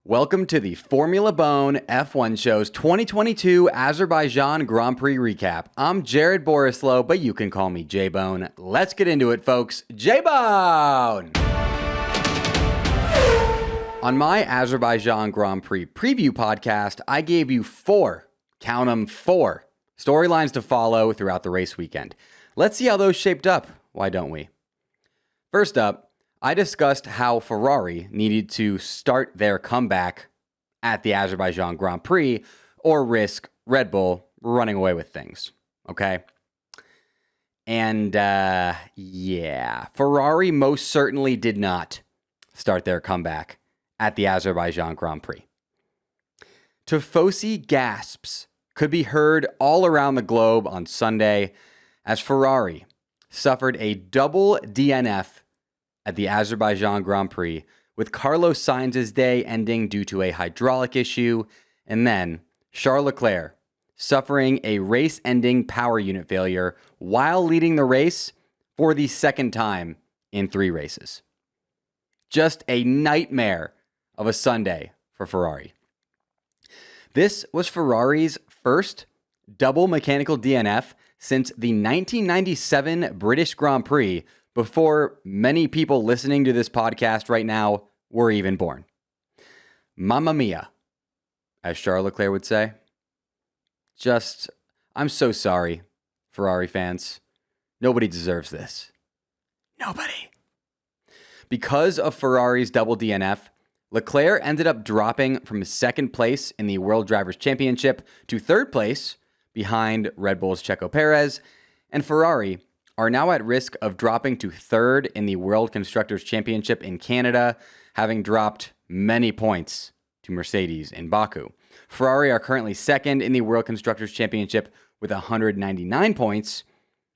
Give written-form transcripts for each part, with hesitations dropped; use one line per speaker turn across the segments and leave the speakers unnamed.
Welcome to the Formula Bone F1 Show's 2022 Azerbaijan Grand Prix Recap. I'm Jared Borislow, but you can call me J-Bone. Let's get into it, folks. J-Bone! On my Azerbaijan Grand Prix preview podcast, I gave you four storylines to follow throughout the race weekend. Let's see how those shaped up. Why don't we? First up, I discussed how Ferrari needed to start their comeback at the Azerbaijan Grand Prix or risk Red Bull running away with things, okay? And Ferrari most certainly did not start their comeback at the Azerbaijan Grand Prix. Tifosi gasps could be heard all around the globe on Sunday as Ferrari suffered a double DNF at the Azerbaijan Grand Prix, with Carlos Sainz's day ending due to a hydraulic issue, and then Charles Leclerc suffering a race-ending power unit failure while leading the race for the second time in 3 races. Just a nightmare of a Sunday for Ferrari. This was Ferrari's first double mechanical DNF since the 1997 British Grand Prix, before many people listening to this podcast right now were even born. Mamma mia, as Charles Leclerc would say. I'm so sorry, Ferrari fans. Nobody deserves this. Nobody. Because of Ferrari's double DNF, Leclerc ended up dropping from second place in the World Drivers' Championship to third place behind Red Bull's Checo Perez, and Ferrari are now at risk of dropping to third in the World Constructors' Championship in Canada, having dropped many points to Mercedes in Baku. Ferrari are currently second in the World Constructors' Championship with 199 points,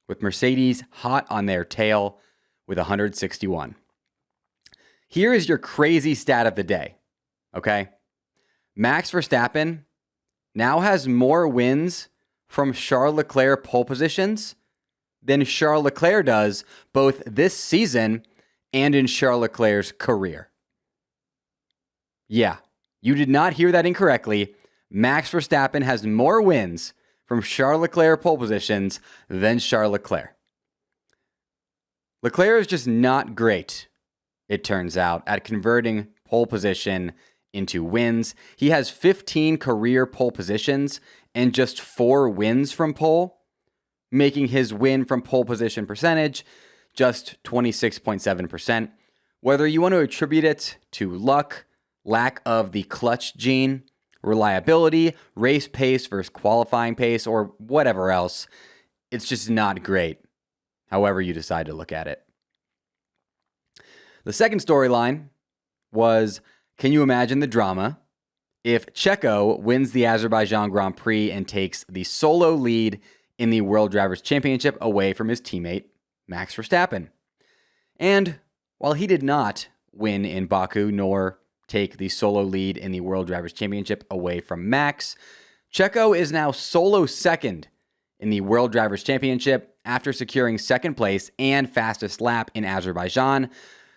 with Mercedes hot on their tail with 161. Here is your crazy stat of the day, okay? Max Verstappen now has more wins from Charles Leclerc pole positions than Charles Leclerc does both this season and in Charles Leclerc's career. Yeah, you did not hear that incorrectly. Max Verstappen has more wins from Charles Leclerc pole positions than Charles Leclerc. Leclerc is just not great, it turns out, at converting pole position into wins. He has 15 career pole positions and just 4 wins from pole, making his win from pole position percentage just 26.7%. Whether you want to attribute it to luck, lack of the clutch gene, reliability, race pace versus qualifying pace, or whatever else, it's just not great, however you decide to look at it. The second storyline was, can you imagine the drama if Checo wins the Azerbaijan Grand Prix and takes the solo lead in the World Drivers' Championship away from his teammate, Max Verstappen? And while he did not win in Baku nor take the solo lead in the World Drivers' Championship away from Max, Checo is now solo second in the World Drivers' Championship after securing second place and fastest lap in Azerbaijan,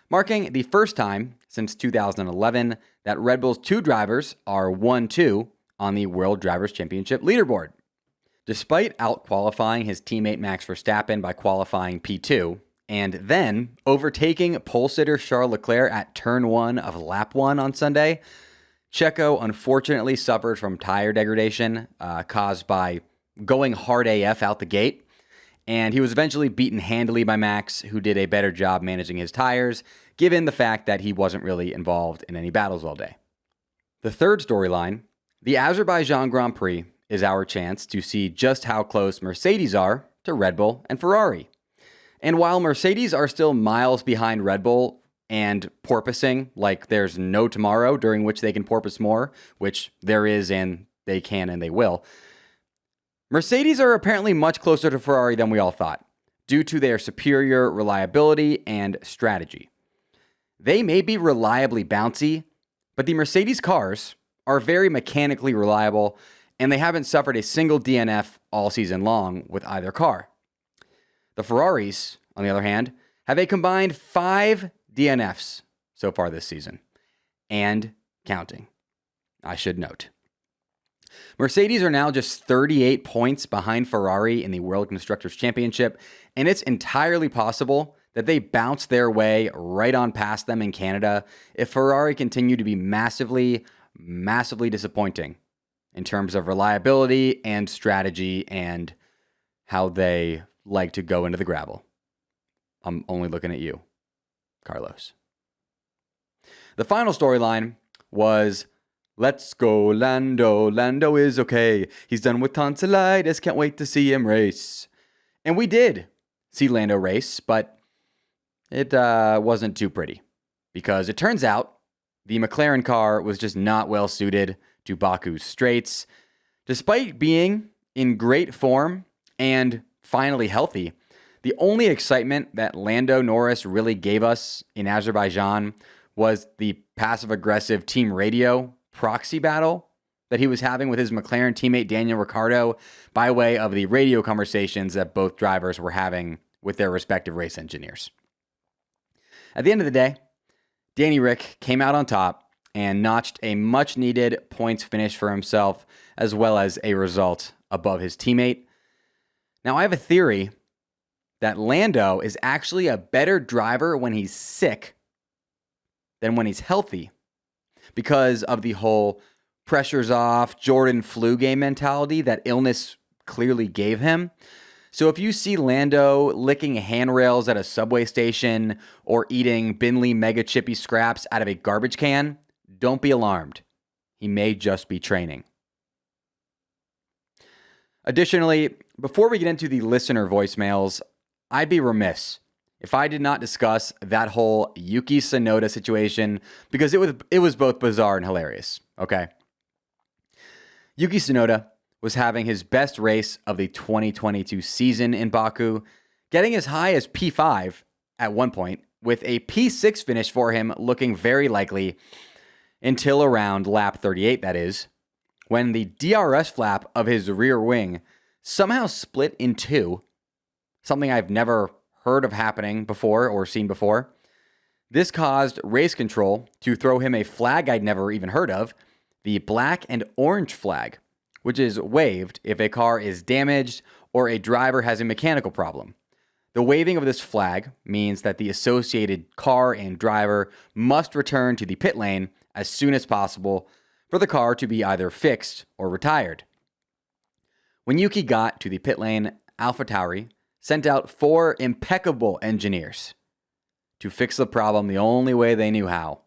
marking the first time since 2011 that Red Bull's 2 drivers are 1-2 on the World Drivers' Championship leaderboard. Despite out-qualifying his teammate Max Verstappen by qualifying P2, and then overtaking pole sitter Charles Leclerc at turn 1 of lap 1 on Sunday, Checo unfortunately suffered from tire degradation caused by going hard AF out the gate, and he was eventually beaten handily by Max, who did a better job managing his tires, given the fact that he wasn't really involved in any battles all day. The third storyline, the Azerbaijan Grand Prix, is our chance to see just how close Mercedes are to Red Bull and Ferrari. And while Mercedes are still miles behind Red Bull and porpoising like there's no tomorrow, during which they can porpoise more, which there is and they can and they will, Mercedes are apparently much closer to Ferrari than we all thought, due to their superior reliability and strategy. They may be reliably bouncy, but the Mercedes cars are very mechanically reliable, and they haven't suffered a single DNF all season long with either car. The Ferraris, on the other hand, have a combined 5 DNFs so far this season, and counting. I should note. Mercedes are now just 38 points behind Ferrari in the World Constructors' Championship, and it's entirely possible that they bounce their way right on past them in Canada if Ferrari continue to be massively disappointing in terms of reliability and strategy and how they like to go into the gravel. I'm only looking at you, Carlos. The final storyline was, let's go Lando. Lando is okay. He's done with tonsillitis. Can't wait to see him race. And we did see Lando race, but it wasn't too pretty because it turns out the McLaren car was just not well suited to Baku's straights. Despite being in great form and finally healthy, the only excitement that Lando Norris really gave us in Azerbaijan was the passive-aggressive team radio proxy battle that he was having with his McLaren teammate Daniel Ricciardo by way of the radio conversations that both drivers were having with their respective race engineers. At the end of the day, Danny Rick came out on top and notched a much-needed points finish for himself, as well as a result above his teammate. Now, I have a theory that Lando is actually a better driver when he's sick than when he's healthy because of the whole pressure's off, Jordan flu game mentality that illness clearly gave him. So if you see Lando licking handrails at a subway station or eating Binley Mega Chippy scraps out of a garbage can, don't be alarmed. He may just be training. Additionally, before we get into the listener voicemails, I'd be remiss if I did not discuss that whole Yuki Tsunoda situation because it was both bizarre and hilarious, okay? Yuki Tsunoda was having his best race of the 2022 season in Baku, getting as high as P5 at one point, with a P6 finish for him looking very likely until around lap 38, that is, when the DRS flap of his rear wing somehow split in two, something I've never heard of happening before or seen before. This caused race control to throw him a flag I'd never even heard of, the black and orange flag, which is waved if a car is damaged or a driver has a mechanical problem. The waving of this flag means that the associated car and driver must return to the pit lane as soon as possible for the car to be either fixed or retired. When Yuki got to the pit lane, AlphaTauri sent out 4 impeccable engineers to fix the problem the only way they knew how.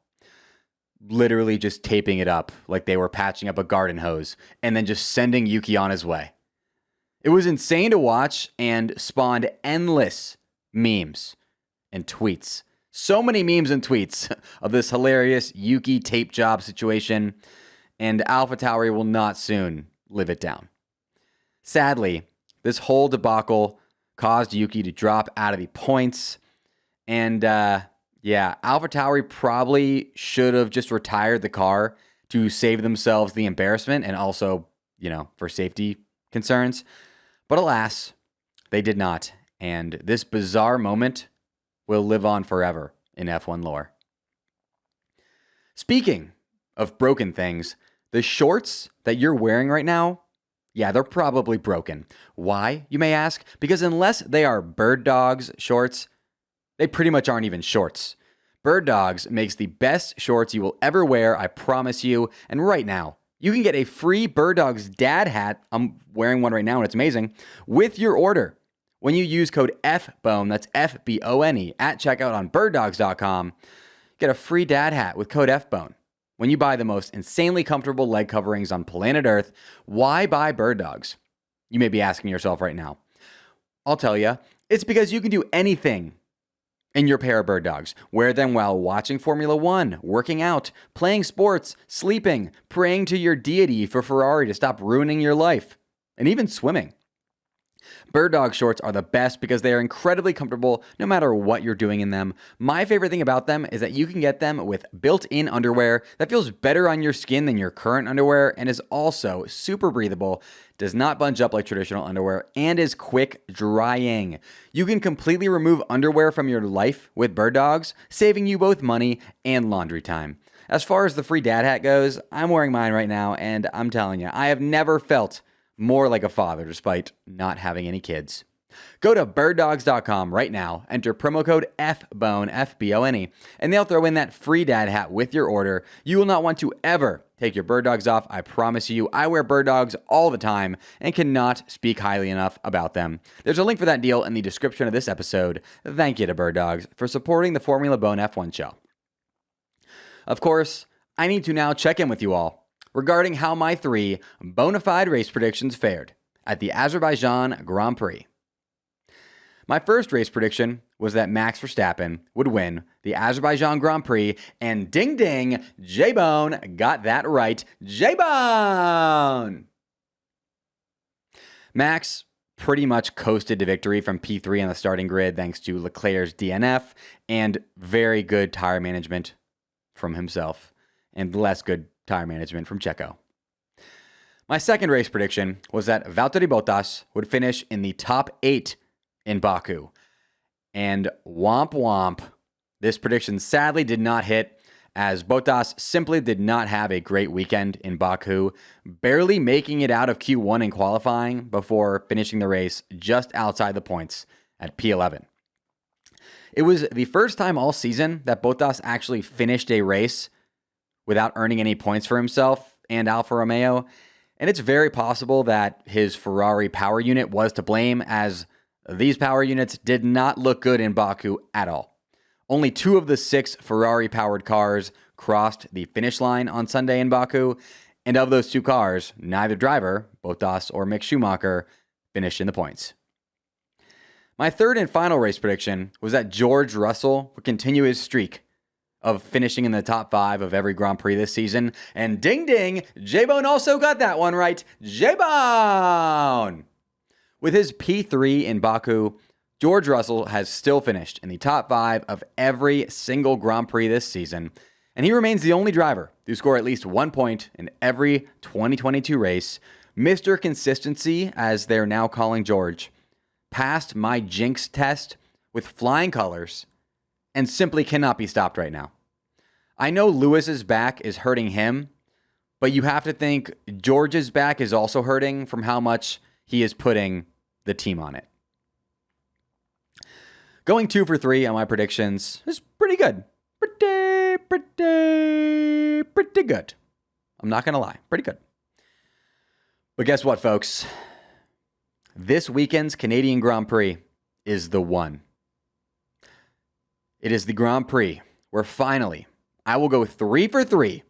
Literally just taping it up like they were patching up a garden hose and then just sending Yuki on his way. It was insane to watch and spawned endless memes and tweets. So many memes and tweets of this hilarious Yuki tape job situation, and AlphaTauri will not soon live it down. Sadly, this whole debacle caused Yuki to drop out of the points, and AlphaTauri probably should have just retired the car to save themselves the embarrassment and also, for safety concerns. But alas, they did not, and this bizarre moment will live on forever in F1 lore. Speaking of broken things, the shorts that you're wearing right now, they're probably broken. Why, you may ask? Because unless they are Birddogs shorts, they pretty much aren't even shorts. Birddogs makes the best shorts you will ever wear, I promise you. And right now, you can get a free Birddogs dad hat. I'm wearing one right now and it's amazing. With your order. When you use code FBONE, that's FBONE, at checkout on birddogs.com, get a free dad hat with code FBONE. When you buy the most insanely comfortable leg coverings on planet Earth, why buy Birddogs? You may be asking yourself right now. I'll tell you, it's because you can do anything in your pair of Birddogs. Wear them while watching Formula One, working out, playing sports, sleeping, praying to your deity for Ferrari to stop ruining your life, and even swimming. Birddog shorts are the best because they are incredibly comfortable no matter what you're doing in them. My favorite thing about them is that you can get them with built-in underwear that feels better on your skin than your current underwear and is also super breathable, does not bunch up like traditional underwear, and is quick drying. You can completely remove underwear from your life with Birddogs, saving you both money and laundry time. As far as the free dad hat goes, I'm wearing mine right now, and I'm telling you, I have never felt more like a father despite not having any kids. Go to birddogs.com right now, enter promo code FBONE, FBONE, and they'll throw in that free dad hat with your order. You will not want to ever take your bird dogs off, I promise you. I wear bird dogs all the time and cannot speak highly enough about them. There's a link for that deal in the description of this episode. Thank you to Bird Dogs for supporting the Formula BONE F1 show. Of course, I need to now check in with you all regarding how my 3 bona fide race predictions fared at the Azerbaijan Grand Prix. My first race prediction was that Max Verstappen would win the Azerbaijan Grand Prix, and ding ding, J-Bone got that right. J-Bone! Max pretty much coasted to victory from P3 on the starting grid thanks to Leclerc's DNF and very good tire management from himself and less good tire management from Checo. My second race prediction was that Valtteri Bottas would finish in the top 8 in Baku. And womp womp, this prediction sadly did not hit, as Bottas simply did not have a great weekend in Baku, barely making it out of Q1 in qualifying before finishing the race just outside the points at P11. It was the first time all season that Bottas actually finished a race without earning any points for himself and Alfa Romeo, and it's very possible that his Ferrari power unit was to blame, as these power units did not look good in Baku at all. Only 2 of the 6 Ferrari-powered cars crossed the finish line on Sunday in Baku, and of those 2 cars, neither driver, Bottas or Mick Schumacher, finished in the points. My third and final race prediction was that George Russell would continue his streak of finishing in the top 5 of every Grand Prix this season, and ding ding, J-Bone also got that one right. J-Bone! With his P3 in Baku, George Russell has still finished in the top 5 of every single Grand Prix this season, and he remains the only driver to score at least 1 point in every 2022 race. Mr. Consistency, as they're now calling George, passed my jinx test with flying colors and simply cannot be stopped right now. I know Lewis's back is hurting him, but you have to think George's back is also hurting from how much he is putting the team on it. Going 2 for 3 on my predictions is pretty good. Pretty good. I'm not going to lie. Pretty good. But guess what, folks? This weekend's Canadian Grand Prix is the one. It is the Grand Prix where finally I will go 3 for 3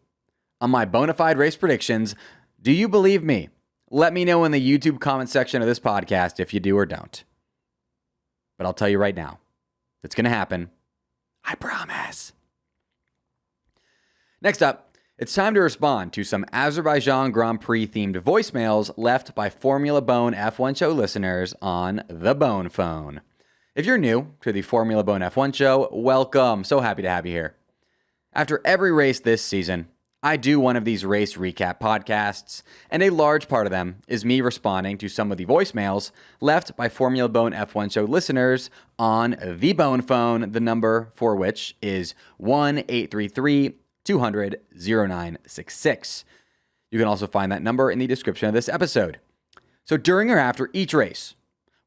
on my bona fide race predictions. Do you believe me? Let me know in the YouTube comment section of this podcast if you do or don't. But I'll tell you right now, it's going to happen. I promise. Next up, it's time to respond to some Azerbaijan Grand Prix themed voicemails left by Formula BONE F1 show listeners on the Bone phone. If you're new to the Formula BONE F1 show, welcome. So happy to have you here. After every race this season, I do one of these race recap podcasts, and a large part of them is me responding to some of the voicemails left by Formula BONE F1 show listeners on the Bone phone, the number for which is 1-833-200-0966. You can also find that number in the description of this episode. So during or after each race,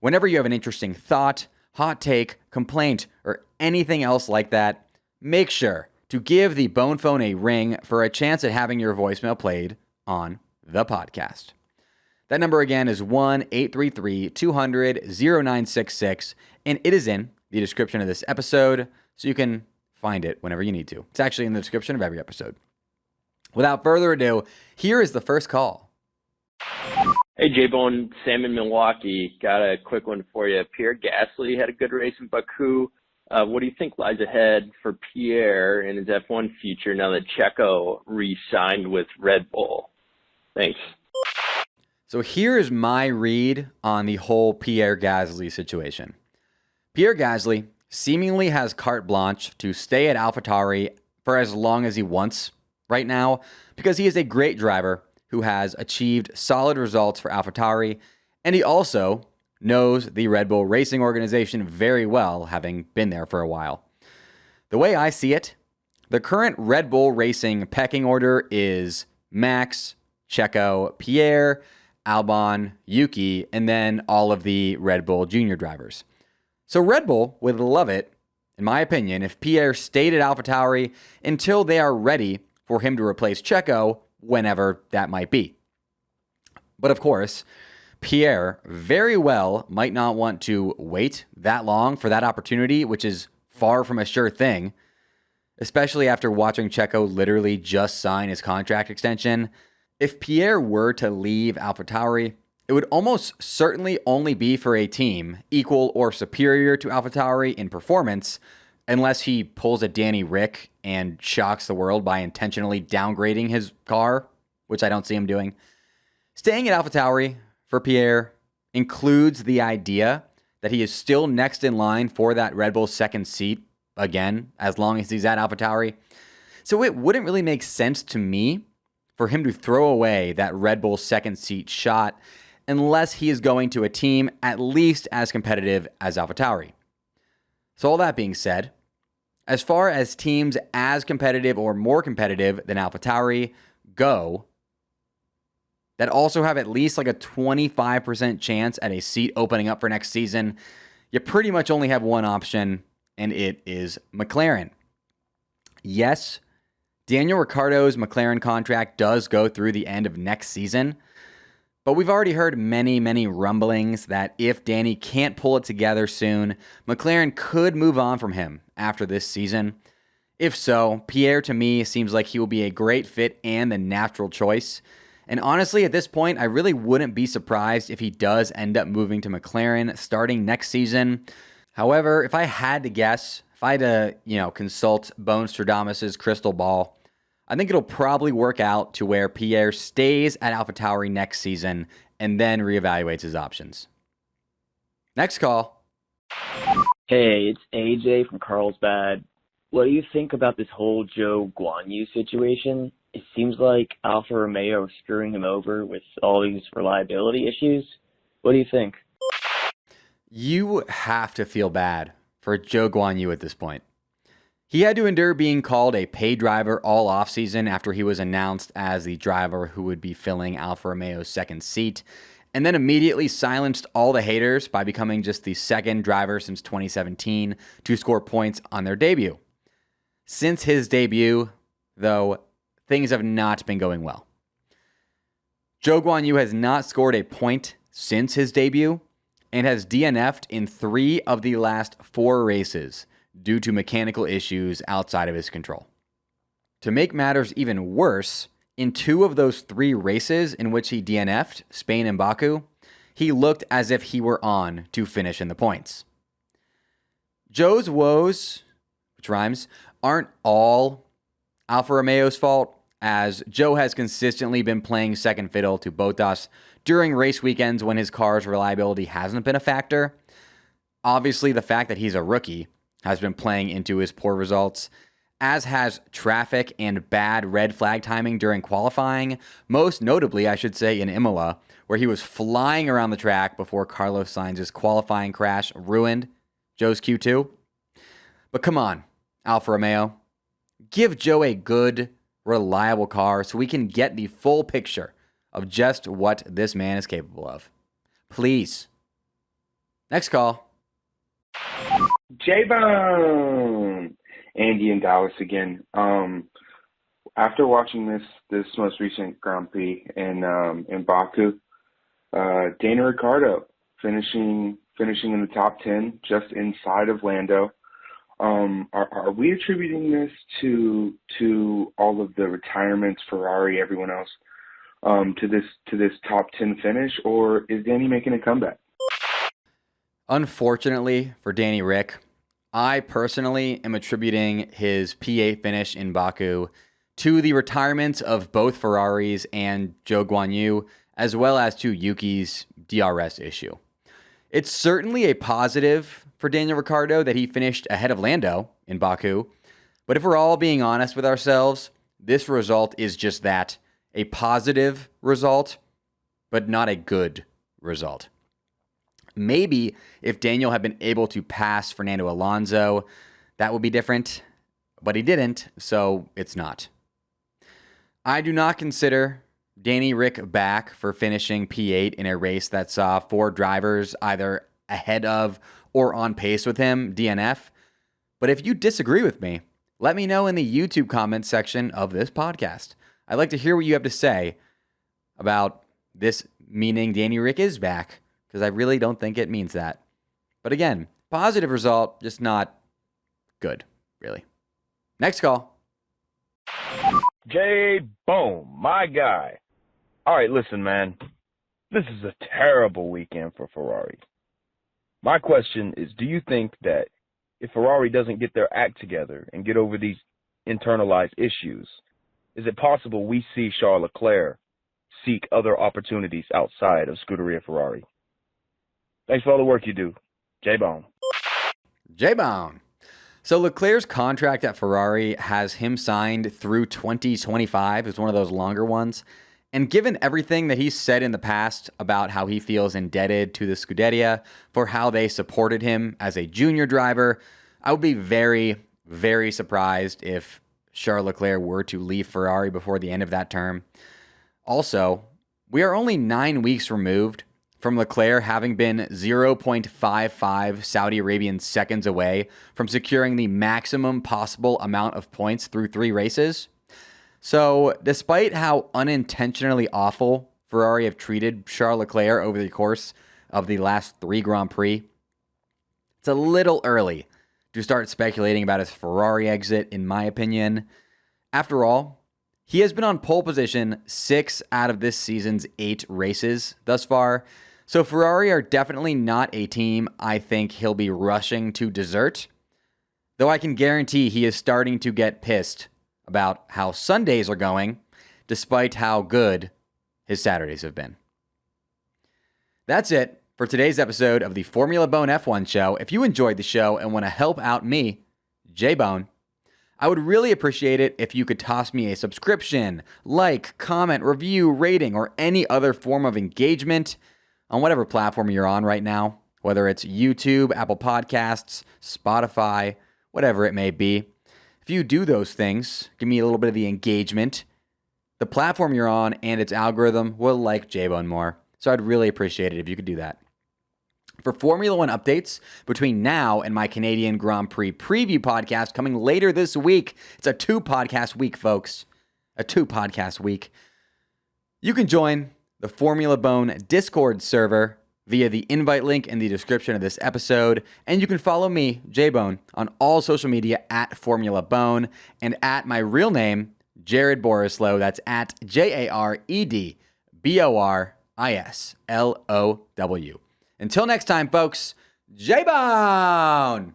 whenever you have an interesting thought, hot take, complaint, or anything else like that, make sure to give the Bone phone a ring for a chance at having your voicemail played on the podcast. That number again is 1-833-200-0966, and it is in the description of this episode, so you can find it whenever you need to. It's actually in the description of every episode. Without further ado, here is the first call.
Hey, J-Bone, Sam in Milwaukee. Got a quick one for you. Pierre Gasly had a good race in Baku. What do you think lies ahead for Pierre and his F1 future now that Checo re-signed with Red Bull? Thanks.
So here is my read on the whole Pierre Gasly situation. Pierre Gasly seemingly has carte blanche to stay at AlphaTauri for as long as he wants right now, because he is a great driver who has achieved solid results for AlphaTauri, and he also knows the Red Bull Racing organization very well, having been there for a while. The way I see it, The current Red Bull Racing pecking order is Max, Checo, Pierre, Albon, Yuki, and then all of the Red Bull junior drivers. So Red Bull would love it, in my opinion, if Pierre stayed at AlphaTauri until they are ready for him to replace Checo, whenever that might be. But of course, Pierre very well might not want to wait that long for that opportunity, which is far from a sure thing, especially after watching Checo literally just sign his contract extension. If Pierre were to leave AlphaTauri, it would almost certainly only be for a team equal or superior to AlphaTauri in performance, unless he pulls a Danny Rick and shocks the world by intentionally downgrading his car, which I don't see him doing. Staying at AlphaTauri for Pierre includes the idea that he is still next in line for that Red Bull second seat, again, as long as he's at AlphaTauri. So it wouldn't really make sense to me for him to throw away that Red Bull second seat shot unless he is going to a team at least as competitive as AlphaTauri. So all that being said, as far as teams as competitive or more competitive than AlphaTauri go, that also have at least like a 25% chance at a seat opening up for next season, you pretty much only have one option, and it is McLaren. Yes, Daniel Ricciardo's McLaren contract does go through the end of next season, but we've already heard many rumblings that if Danny can't pull it together soon, McLaren could move on from him after this season. If so, Pierre to me seems like he will be a great fit and the natural choice. And honestly, at this point, I really wouldn't be surprised if he does end up moving to McLaren starting next season. However, if I had to guess, if I had to, consult Bone Stradamus's crystal ball, I think it'll probably work out to where Pierre stays at AlphaTauri next season and then reevaluates his options. Next call.
Hey, it's AJ from Carlsbad. What do you think about this whole Zhou Guanyu situation? It seems like Alfa Romeo is screwing him over with all these reliability issues. What do you think?
You have to feel bad for Zhou Guanyu at this point. He had to endure being called a paid driver all offseason after he was announced as the driver who would be filling Alfa Romeo's second seat, and then immediately silenced all the haters by becoming just the second driver since 2017 to score points on their debut. Since his debut, though, things have not been going well. Zhou Guanyu has not scored a point since his debut and has DNF'd in 3 of the last 4 races due to mechanical issues outside of his control. To make matters even worse, in 2 of those 3 races in which he DNF'd, Spain and Baku, he looked as if he were on to finish in the points. Zhou's woes, which rhymes, aren't all Alfa Romeo's fault, as Zhou has consistently been playing second fiddle to Bottas during race weekends when his car's reliability hasn't been a factor. Obviously, the fact that he's a rookie has been playing into his poor results, as has traffic and bad red flag timing during qualifying, most notably, I should say, in Imola, where he was flying around the track before Carlos Sainz's qualifying crash ruined Zhou's Q2. But come on, Alfa Romeo, give Zhou a good, reliable car so we can get the full picture of just what this man is capable of. Please. Next call.
J-Bone! Andy in Dallas again. After watching this most recent Grand Prix in Baku, Daniel Ricciardo finishing in the top 10, just inside of Lando. Are we attributing this to all of the retirements, Ferrari, everyone else, to this top 10 finish, or is Danny making a comeback?
Unfortunately for Danny Rick, I personally am attributing his P8 finish in Baku to the retirements of both Ferraris and Zhou Guanyu, as well as to Yuki's DRS issue. It's certainly a positive for Daniel Ricciardo that he finished ahead of Lando in Baku, but if we're all being honest with ourselves, this result is just that, a positive result, but not a good result. Maybe if Daniel had been able to pass Fernando Alonso, that would be different. but he didn't, so it's not. I do not consider Danny Rick back for finishing P8 in a race that saw 4 drivers either ahead of or on pace with him DNF. But if you disagree with me, let me know in the YouTube comments section of this podcast. I'd like to hear what you have to say about this meaning Danny Rick is back, because I really don't think it means that. But again, positive result, just not good, really. Next call.
J-Bone, my guy. All right, listen, man. This is a terrible weekend for Ferrari. My question is, do you think that if Ferrari doesn't get their act together and get over these internalized issues, is it possible we see Charles Leclerc seek other opportunities outside of Scuderia Ferrari? Thanks for all the work you do. J-Bone.
J-Bone. So Leclerc's contract at Ferrari has him signed through 2025. It's one of those longer ones. And given everything that he's said in the past about how he feels indebted to the Scuderia for how they supported him as a junior driver, I would be very, very surprised if Charles Leclerc were to leave Ferrari before the end of that term. Also, we are only 9 weeks removed from Leclerc having been 0.55 Saudi Arabian seconds away from securing the maximum possible amount of points through 3 races. So, despite how unintentionally awful Ferrari have treated Charles Leclerc over the course of the last 3 Grand Prix, it's a little early to start speculating about his Ferrari exit, in my opinion. After all, he has been on pole position 6 out of this season's 8 races thus far. So Ferrari are definitely not a team I think he'll be rushing to desert, though I can guarantee he is starting to get pissed about how Sundays are going, despite how good his Saturdays have been. That's it for today's episode of the Formula Bone F1 show. If you enjoyed the show and want to help out me, J-Bone, I would really appreciate it if you could toss me a subscription, like, comment, review, rating, or any other form of engagement on whatever platform you're on right now, whether it's YouTube, Apple Podcasts, Spotify, whatever it may be. If you do those things, give me a little bit of the engagement, the platform you're on and its algorithm will like J-Bone more. So I'd really appreciate it if you could do that. For Formula One updates between now and my Canadian Grand Prix preview podcast coming later this week, it's a 2-podcast week, folks. A 2-podcast week. You can join the Formula Bone Discord server via the invite link in the description of this episode. And you can follow me, J-Bone, on all social media at Formula Bone and at my real name, Jared Borislow. That's at JaredBorislow. Until next time, folks, J-Bone!